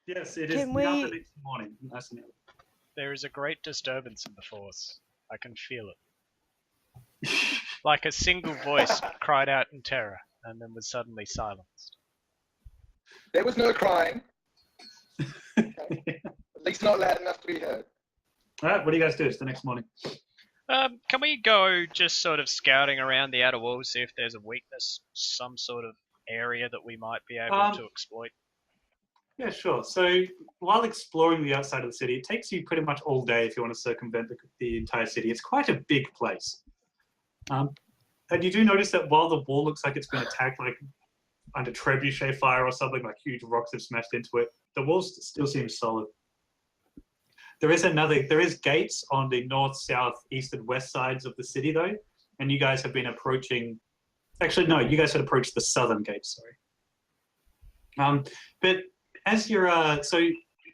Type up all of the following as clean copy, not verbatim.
Yes, it is Can now the we? next morning. Nice and early. There is a great disturbance in the force. I can feel it. Like a single voice cried out in terror, and then was suddenly silenced. There was no crying. Okay. At least not loud enough to be heard. All right, what do you guys do? It's the next morning. Can we go just sort of scouting around the outer walls, see if there's a weakness, some sort of area that we might be able to exploit? Yeah, sure. So while exploring the outside of the city, it takes you pretty much all day if you want to circumvent the entire city. It's quite a big place. And you do notice that while the wall looks like it's been attacked, like under trebuchet fire or something, like huge rocks have smashed into it, the walls still seem solid. There is gates on the north, south, east, and west sides of the city, though, and you guys have been approaching. Actually, no, you guys had approached the southern gate. Sorry. But as you're, so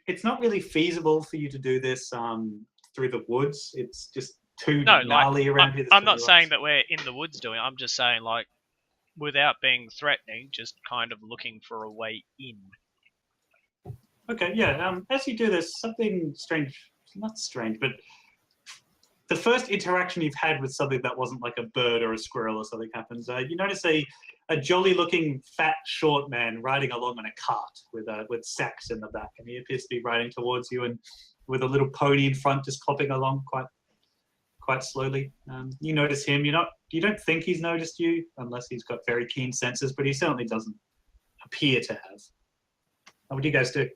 it's not really feasible for you to do this through the woods. It's just too gnarly around here. I'm not saying that we're in the woods doing it. I'm just saying, like, without being threatening, just kind of looking for a way in. Okay, yeah. As you do this, something strange, not strange, but the first interaction you've had with something that wasn't like a bird or a squirrel or something happens. You notice a jolly-looking, fat, short man riding along on a cart with sacks in the back, and he appears to be riding towards you, and with a little pony in front, just hopping along quite slowly. You notice him. You don't think he's noticed you, unless he's got very keen senses, but he certainly doesn't appear to have. What do you guys do?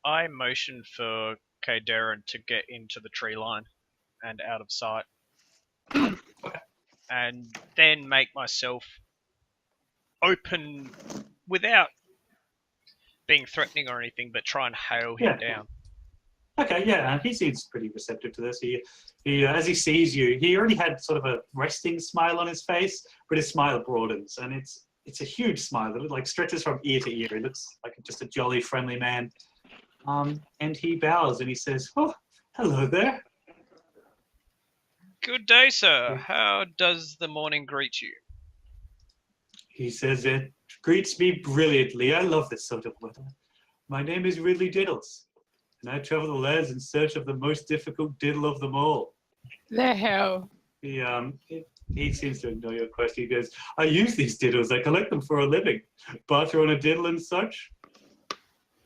I motion for Kaderin to get into the tree line and out of sight. Okay. And then make myself open without being threatening or anything, but try and hail him down. Okay, yeah, he seems pretty receptive to this. He as he sees you, he already had sort of a resting smile on his face, but his smile broadens, and it's a huge smile. It like stretches from ear to ear. He looks like just a jolly, friendly man. And he bows and he says, "Oh, hello there." Good day, sir. How does the morning greet you? He says, "It greets me brilliantly. I love this sort of weather. My name is Riddley Diddler, and I travel the lands in search of the most difficult diddle of them all." The hell. He seems to ignore your question. He goes, "I use these diddles. I collect them for a living. Barter on a diddle and such.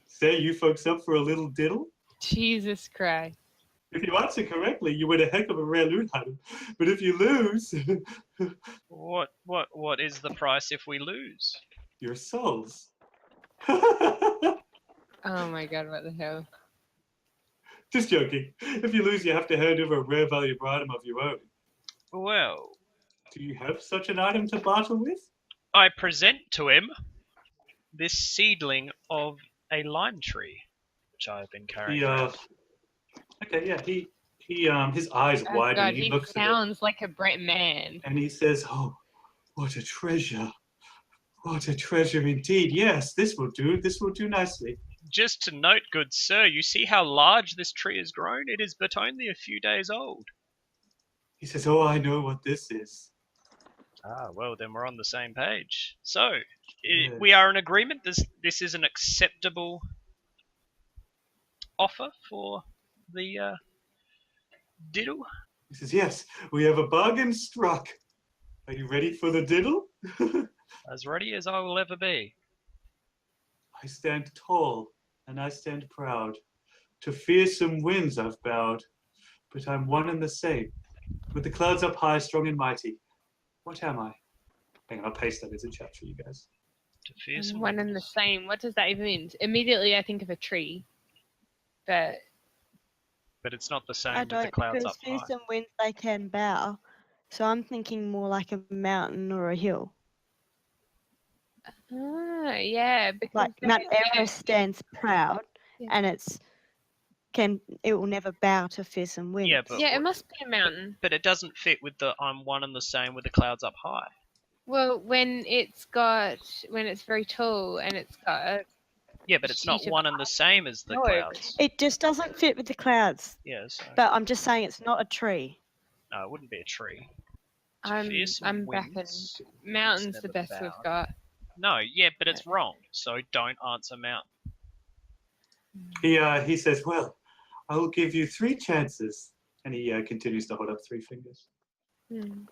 Say you folks up for a little diddle?" Jesus Christ. "If you answer correctly, you win a heck of a rare loot item. But if you lose..." What is the price if we lose? "Your souls." Oh my god, what the hell? Just joking. If you lose, you have to hand over a rare valuable item of your own. Well, Do you have such an item to barter with? I present to him this seedling of a lime tree, which I have been carrying around. Okay, yeah, his eyes widen God, and he he looks at it. sounds like a Brit man. And he says, "Oh, what a treasure. What a treasure indeed. Yes, this will do. This will do nicely." Just to note, good sir, you see how large this tree has grown? It is but only a few days old. He says, "Oh, I know what this is." Ah, well, then we're on the same page. So, we are in agreement. This is an acceptable offer for the diddle? He says, "Yes, we have a bargain struck. Are you ready for the diddle?" As ready as I will ever be. "I stand tall and I stand proud. To fearsome winds I've bowed, but I'm one and the same. With the clouds up high, strong and mighty. What am I?" Hang on, I'll paste that as a chat for you guys. To fearsome One and the same. What does that even mean? Immediately I think of a tree. But it's not the same I with the don't, clouds because up high. fearsome winds they can bow. So I'm thinking more like a mountain or a hill. yeah, because Like Mount Everest stands proud, and it will never bow to fearsome winds. Yeah, but it must be a mountain. But it doesn't fit with the I'm one and the same with the clouds up high. Well, when it's very tall and it's got Yeah, but it's not one and the same as the clouds. It just doesn't fit with the clouds. Yes. But I'm just saying it's not a tree. No, it wouldn't be a tree. I'm backing mountain's the best we've got. No, yeah, but it's wrong. So don't answer mountain. He says, well, I will give you 3 chances. And he continues to hold up 3 fingers. Hmm.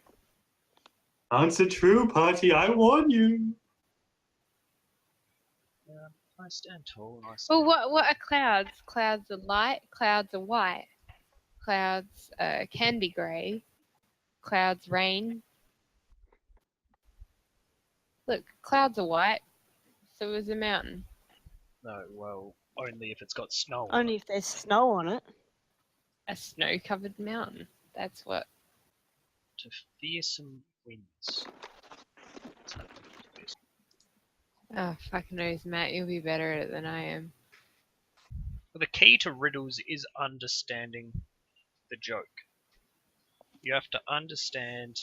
Answer true, party, I warn you. I stand tall. And I stand Well, what are clouds? Clouds are light. Clouds are white. Clouds can be grey. Clouds rain. Look, clouds are white. So is a mountain. No, well, only if it's got snow on Only if there's snow on it. A snow-covered mountain. That's what. it. To fearsome winds. Oh, fuck knows, Matt. You'll be better at it than I am. The key to riddles is understanding the joke. You have to understand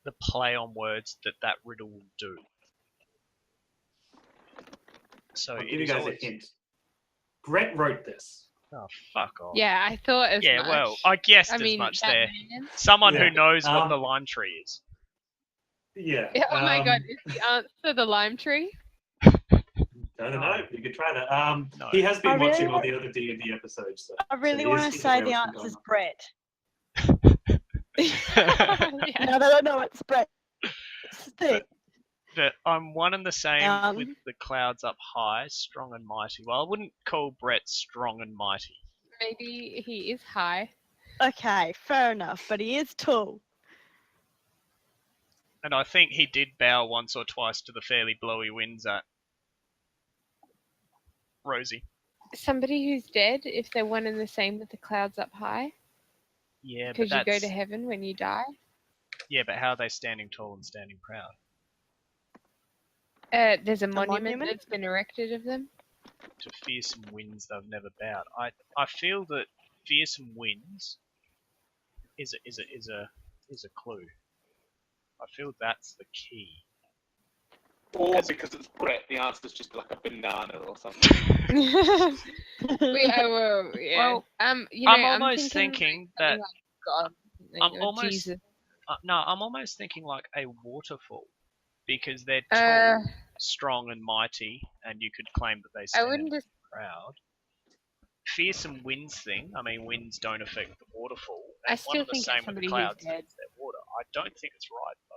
the play on words that riddle will do. So I'll it give you is guys always... a hint. Brett wrote this. Oh, fuck off. Yeah, I thought as Yeah, much. well, I guessed I mean, as much that there. man- Someone Yeah, who knows what um, the lime tree is. Yeah. Yeah, oh my god, is the answer the lime tree? I don't No. know. You could try that. No. He has been I really watching all want- the other D&D episodes. So, I really so want he to is say aware the of what's answer's going Brett. Yeah. Now that I know it's Brett. Stick. But I'm one and the same with Um, the clouds up high, strong and mighty. Well, I wouldn't call Brett strong and mighty. Maybe he is high. Okay, fair enough, but he is tall. And I think he did bow once or twice to the fairly blowy winds at Rosie. Somebody who's dead, if they're one and the same with the clouds up high, Yeah, but because you go that's... to heaven when you die. Yeah, but how are they standing tall and standing proud? There's a monument monument? that's been erected of them. To fearsome winds they've never bowed. I feel that fearsome winds is a clue. I feel that's the key. Or because it's Brett, the answer's just like a banana or something. Yeah. Well, You know, I'm almost thinking thinking something that like God, I'm or almost- Jesus. no, I'm almost thinking like a waterfall because they're tall, strong, and mighty, and you could claim that they I stand wouldn't just. proud. Fearsome winds thing. I mean, winds don't affect the waterfall. I And one still of the think same it's with somebody the who's clouds dead. is their water. I don't think it's right though.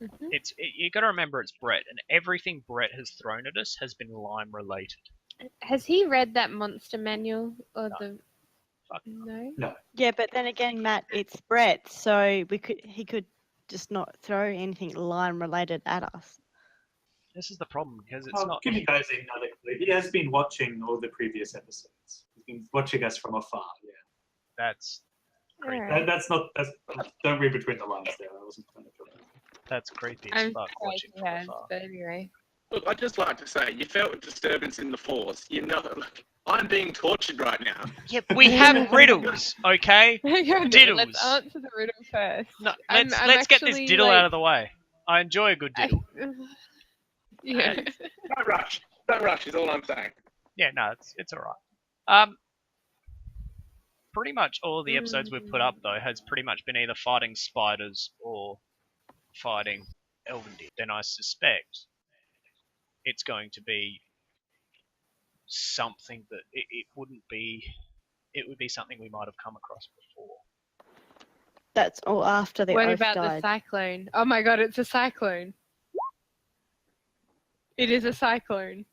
Mhm. You got to remember it's Brett, and everything Brett has thrown at us has been lime related. Has he read that monster manual or No. the? Fuck No. Yeah, but then again, Matt, it's Brett, so he could just not throw anything line related at us. This is the problem because it's I'll not. give you guys another clue. He has been watching all the previous episodes. He's been watching us from afar. Yeah. That's creepy. Alright. That's not. Don't read between the lines there. I wasn't trying to talk about that. That's creepy as I'm fuck surprised watching he from has, afar. but anyway. Look, I'd just like to say, you felt a disturbance in the force. You know, like, I'm being tortured right now. Yep, we have riddles, okay? Diddles. Let's answer the riddle first. No, I'm let's get this actually, diddle like- out of the way. I enjoy a good diddle. Yeah. Don't rush. Don't rush is all I'm saying. Yeah, no, it's alright. Pretty much all the episodes we've put up though has pretty much been either fighting spiders or fighting Elvendir. Then I suspect it's going to be something that it wouldn't be. It would be something we might have come across before. That's all after the What oath about died. the cyclone? Oh my god, it's a cyclone. It is a cyclone.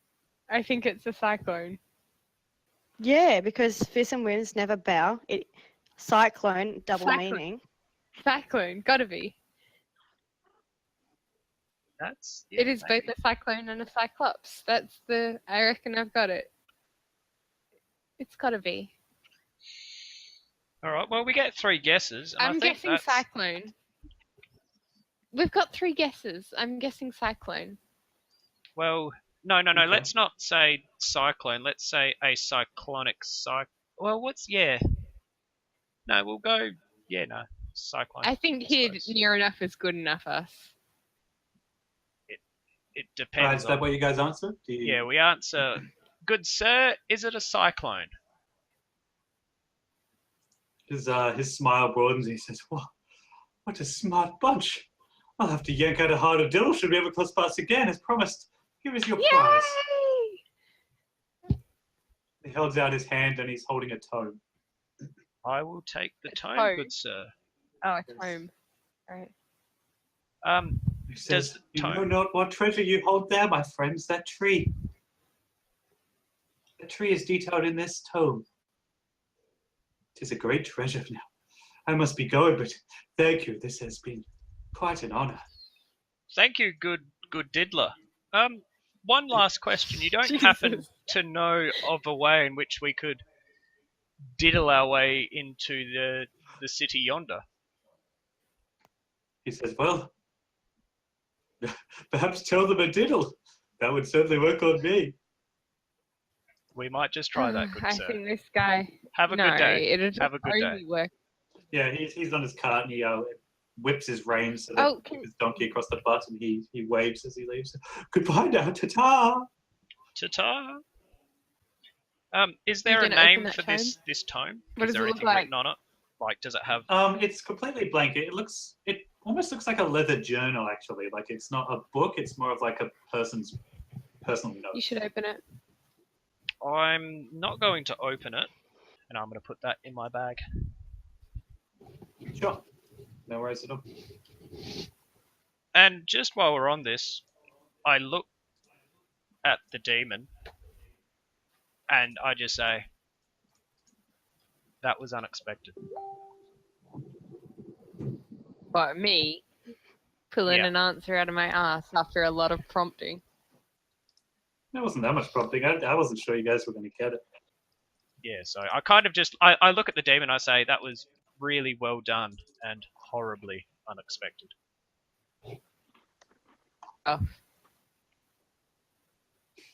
I think it's a cyclone. Yeah, because fearsome winds never bow. Cyclone, double Cyclone. meaning. Cyclone, gotta be. That's It is maybe. both a cyclone and a cyclops. That's the. I reckon I've got it. It's gotta be. All right. Well, we get 3 guesses. And I I'm think guessing that's... cyclone. We've got 3 guesses. I'm guessing cyclone. Well, no. Okay. Let's not say cyclone. Let's say a cyclonic Well, what's No, we'll go. Yeah, no, cyclone. I think suppose. near enough is good enough. Us. It Right, depends. is that on... what you guys answer? Yeah, we answer. Good sir, is it a cyclone? His smile broadens and he says, "What a smart bunch. I'll have to yank out a heart of diddle should we ever cross paths again. As promised, Here is your prize. Yay! He holds out his hand and he's holding a tome. I will take the tome, tome. good sir. Oh, it's home. Right. He Does says, the "You know tome- not what treasure you hold there, my friends, that tree. The tree is detailed in this tome. It is a great treasure now. I must be going, but thank you. This has been quite an honor." Thank you, good Diddler. One last question. You don't happen Jesus. to know of a way in which we could diddle our way into the city yonder? He says, "Well, perhaps tell them a diddle. That would certainly work on me." We might just try that, good I sir. think this guy. Have a no, good day. It'll just Have a good day. only work. Yeah, he's on his cart and he whips his reins so that Oh, he puts his donkey across the butt and he waves as he leaves. "Goodbye now, ta-ta." Ta-ta. Is there a gonna open name that for tome? this tome? What Is does there it look anything like? written on it? Like, does it have? It's completely blank. It almost looks like a leather journal, actually. Like it's not a book. It's more of like a person's personal You note. should open it. I'm not going to open it, and I'm going to put that in my bag. Sure. No worries at all. And just while we're on this, I look at the demon, and I just say, "That was unexpected." But me pulling Yeah. an answer out of my ass after a lot of prompting. There wasn't that much prompting. I wasn't sure you guys were going to get it. Yeah, so I kind of just I look at the demon, I say, "That was really well done and horribly unexpected." Oh.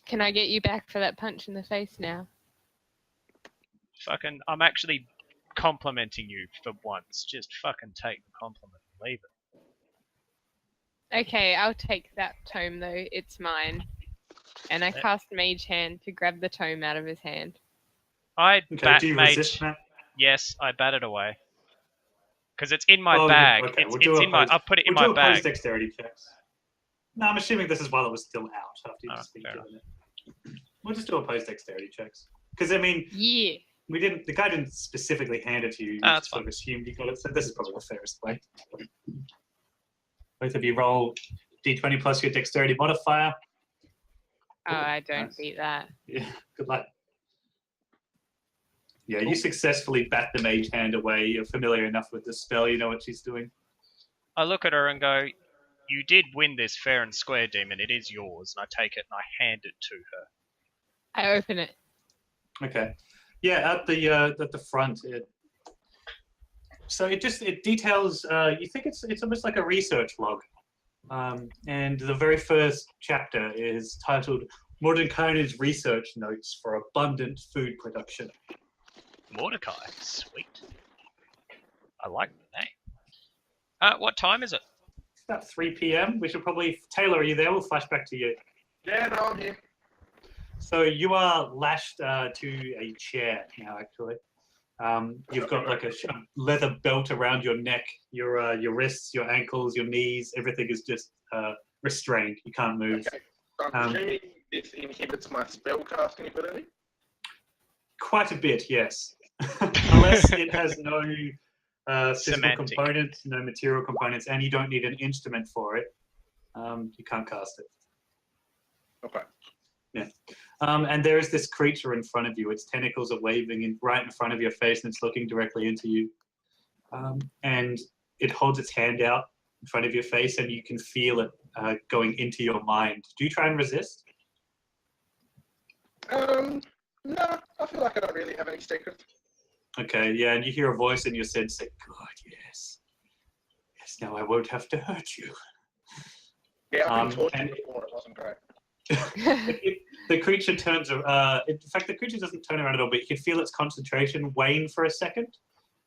Can I get you back for that punch in the face now? Fucking, I'm actually complimenting you for once. Just fucking take the compliment and leave it. Okay, I'll take that tome though. It's mine. And I cast Mage Hand to grab the tome out of his hand. I Okay, do you resist that? Yes, I bat it away. Because it's in my Oh, bag. okay, It's we'll do in my. I'll put it in we'll my do opposed bag. dexterity checks. No, I'm assuming this is while it was still out after you Oh, just been fair given it. We'll just do opposed dexterity checks. Because I mean, Yeah. the guy didn't specifically hand it to you. You Ah, that's just sort fine. of assumed you got it. So this is probably the fairest way. Both of you roll d20 plus your dexterity modifier. Oh, I don't Nice. beat that. Yeah, good luck. Yeah, you successfully bat the mage hand away. You're familiar enough with the spell. You know what she's doing. I look at her and go, "You did win this fair and square, demon. It is yours." And I take it and I hand it to her. I open it. Okay. Yeah, at the front. So it details. You think it's almost like a research log, and the very first chapter is titled "Mordecai's Research Notes for Abundant Food Production." Mordecai, sweet. I like the name. What time is it? It's about 3 p.m. We should probably Taylor. Are you there? We'll flash back to you. Yeah, no, I'm here. So you are lashed to a chair now. Actually, you've got like a leather belt around your neck, your wrists, your ankles, your knees. Everything is just restrained. You can't move. Okay. So I'm presuming this inhibits my spell casting ability. Quite a bit, yes. Unless it has no physical Semantic. components, no material components, and you don't need an instrument for it. You can't cast it. Okay. Yeah. And there is this creature in front of you. Its tentacles are waving right in front of your face, and it's looking directly into you. And it holds its hand out in front of your face, and you can feel it going into your mind. Do you try and resist? No, I feel like I don't really have any secrets. Okay, yeah, and you hear a voice in your head say, "Good, yes. Yes, now I won't have to hurt you." Yeah, I've been tortured and- before. It wasn't great. The creature turns. In fact, the creature doesn't turn around at all, but you can feel its concentration wane for a second.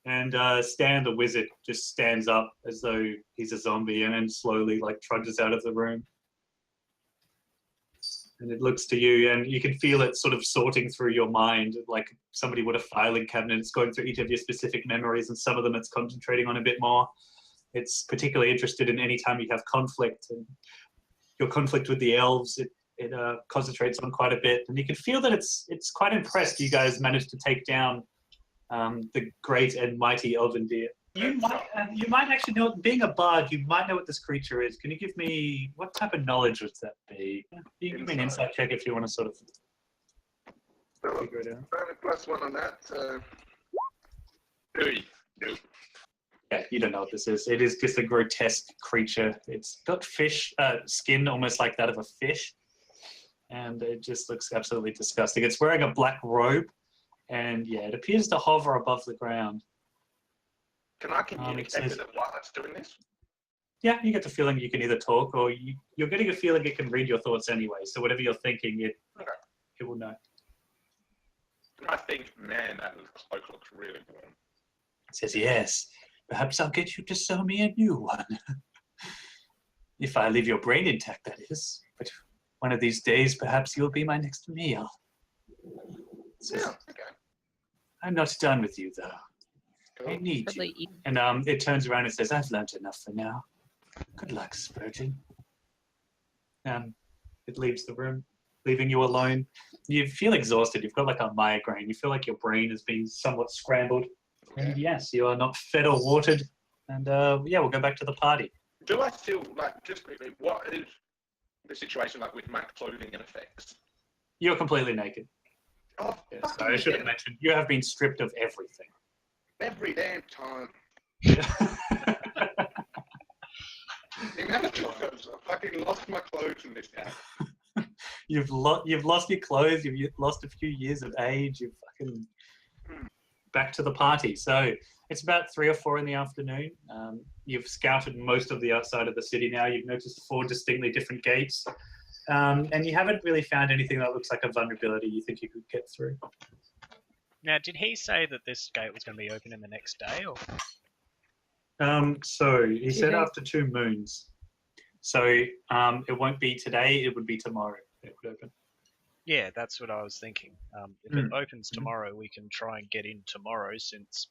And Stan, the wizard, just stands up as though he's a zombie, and then slowly, like, trudges out of the room. And it looks to you, and you can feel it sort of sorting through your mind, like somebody with a filing cabinet. It's going through each of your specific memories, and some of them it's concentrating on a bit more. It's particularly interested in any time you have conflict, and your conflict with the elves. It concentrates on quite a bit, and you can feel that it's quite impressed you guys managed to take down the great and mighty elven deer. You might actually know, being a bard, you might know what this creature is. Can you give me, what type of knowledge would that be? You can give me an insight check if you want to sort of figure it out. +1 on that, so... 3. Nope. Yeah, you don't know what this is. It is just a grotesque creature. It's got fish skin almost like that of a fish, and it just looks absolutely disgusting. It's wearing a black robe, and yeah, it appears to hover above the ground. Can I communicate with it while it's doing this? Yeah, you get the feeling you can either talk or you're getting a feeling it can read your thoughts anyway. So whatever you're thinking, it will know. I think, man, that cloak looks really warm. It says, yes, perhaps I'll get you to sew me a new one. If I leave your brain intact, that is. But one of these days, perhaps you'll be my next meal. Says, Yeah, okay. I'm not done with you, though. I need you. And it turns around and says, I've learned enough for now. Good luck, Spurgeon. It leaves the room, leaving you alone. You feel exhausted. You've got like a migraine. You feel like your brain has been somewhat scrambled. And yes, you are not fed or watered. And yeah, we'll go back to the party. Do I still, like, just quickly, what is the situation like with my clothing and effects? You're completely naked. Oh, Yes, so I should have mentioned, you have been stripped of everything. every damn time. The amount of times I fucking lost my clothes in this game. You've lost your clothes. You've lost a few years of age. You've fucking back to the party. So it's about 3 or 4 in the afternoon. You've scouted most of the outside of the city now. You've noticed 4 distinctly different gates, and you haven't really found anything that looks like a vulnerability you think you could get through. Now, did he say that this gate was going to be open in the next day, or? So he said after 2 moons. So it won't be today. It would be tomorrow. It would open. Yeah, that's what I was thinking. If it opens tomorrow, we can try and get in tomorrow, since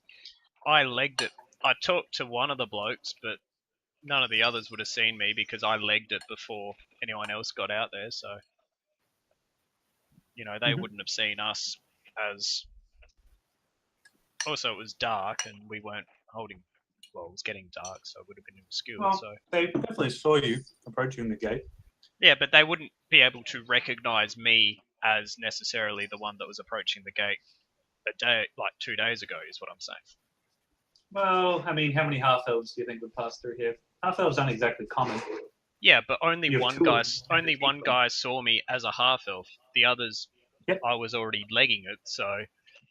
I legged it. I talked to one of the blokes, but none of the others would have seen me because I legged it before anyone else got out there. So, you know, they wouldn't have seen us as... Also, it was dark and we weren't holding... Well, it was getting dark, so it would have been obscured. Well, so they definitely saw you approaching the gate. yeah, but they wouldn't be able to recognise me as necessarily the one that was approaching the gate a day, like 2 days ago, is what I'm saying. Well, I mean, how many half-elves do you think would pass through here? Half-elves aren't exactly common. Yeah, but only You have one 2 guy, of them. only one guy saw me as a half-elf. The others, Yep. I was already legging it, so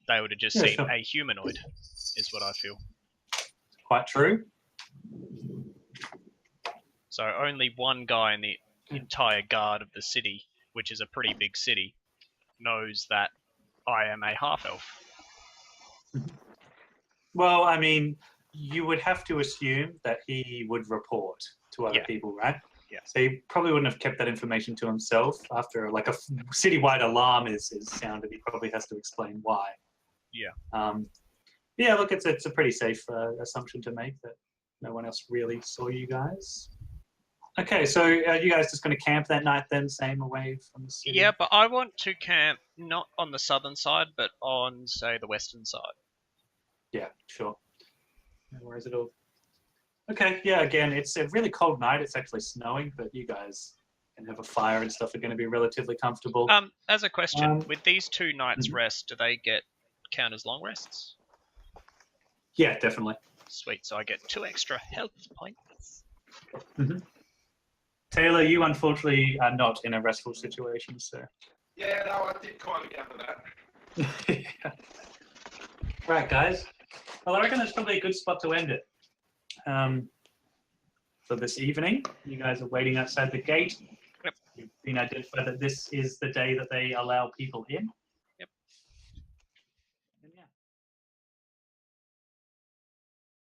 they would have just Yeah, seen sure. a humanoid, is what I feel. Quite true. So only one guy in the entire guard of the city, which is a pretty big city, knows that I am a half-elf. Well, I mean, you would have to assume that he would report to other people, right? Yeah. So he probably wouldn't have kept that information to himself. After like a citywide alarm is sounded, he probably has to explain why. Yeah. Yeah, look, it's a pretty safe assumption to make that no one else really saw you guys. Okay, so are you guys just going to camp that night then, same away from the city? Yeah, but I want to camp not on the southern side, but on, say, the western side. Yeah, sure. No worries at all. Okay, yeah, again, it's a really cold night. It's actually snowing, but you guys can have a fire and stuff are going to be relatively comfortable. As a question, with these 2 nights rest, do they count as long rests? Yeah, definitely. Sweet, so I get 2 extra health points. Taylor, you unfortunately are not in a restful situation, so. Yeah, no, I did kind of gather that. Yeah. Right, guys. Well, I reckon that's probably a good spot to end it. For this evening, you guys are waiting outside the gate. Yep. You've been identified that this is the day that they allow people in.